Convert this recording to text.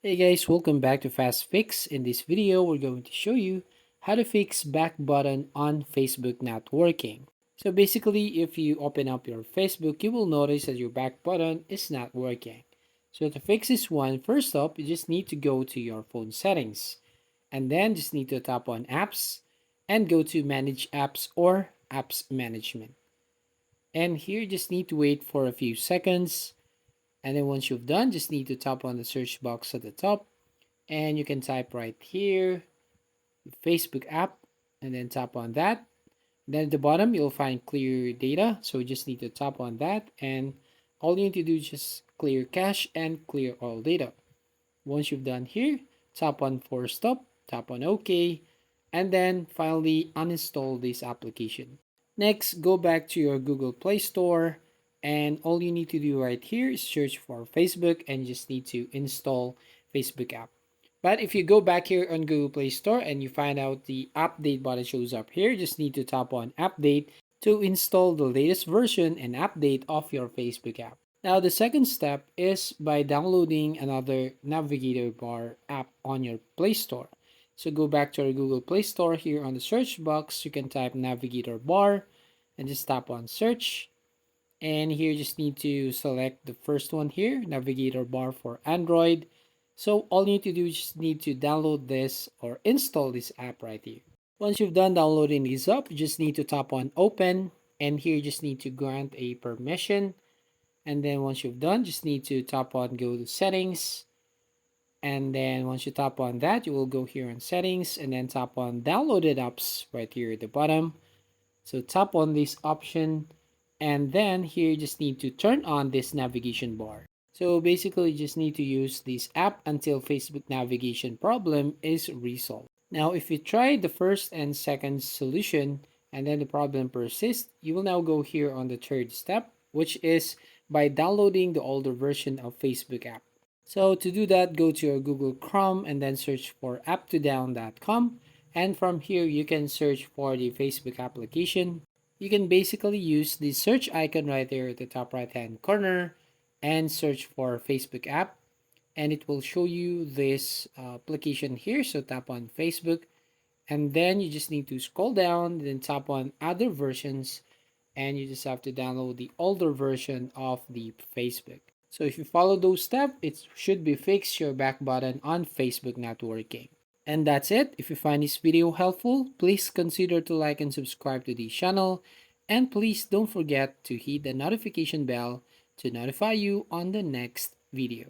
Hey guys, welcome back to Fast Fix. In this video, we're going to show you how to fix back button on Facebook not working. So basically, if you open up your Facebook, you will notice that your back button is not working. So to fix this one, first up, you just need to go to your phone settings and then just need to tap on apps and go to manage apps or apps management. And here you just need to wait for a few seconds. And then once you've done, just need to tap on the search box at the top and you can type right here Facebook app and then tap on that. Then at the bottom you'll find clear data, so you just need to tap on that, and all you need to do is just clear cache and clear all data. Once you've done here, tap on force stop, tap on OK, and then finally uninstall this application. Next, go back to your Google Play Store, and all you need to do right here is search for Facebook and you just need to install Facebook app. But if you go back here on Google Play Store and you find out the update button shows up here, you just need to tap on update to install the latest version and update of your Facebook app. Now, the second step is by downloading another Navigator Bar app on your Play Store. So go back to our Google Play Store. Here on the search box, you can type Navigator Bar and just tap on search. And here you just need to select the first one here, Navigator Bar for Android. So all you need to do is just need to download this or install this app right here. Once you've done downloading this up, you just need to tap on open, and here you just need to grant a permission. And then once you've done, just need to tap on go to settings. And then once you tap on that, you will go here on settings and then tap on downloaded apps right here at the bottom. So tap on this option, and then here you just need to turn on this navigation bar. So basically you just need to use this app until Facebook navigation problem is resolved. Now if you try the first and second solution and then the problem persists, you will now go here on the third step, which is by downloading the older version of Facebook app. So to do that, go to your Google Chrome and then search for apptodown.com, and from here you can search for the Facebook application. You can basically use the search icon right there at the top right hand corner and search for Facebook app, and it will show you this application here. So tap on Facebook, and then you just need to scroll down, then tap on other versions, and you just have to download the older version of the Facebook. So if you follow those steps, it should be fixed your back button on Facebook not working. And that's it. If you find this video helpful, please consider to like and subscribe to the channel. And please don't forget to hit the notification bell to notify you on the next video.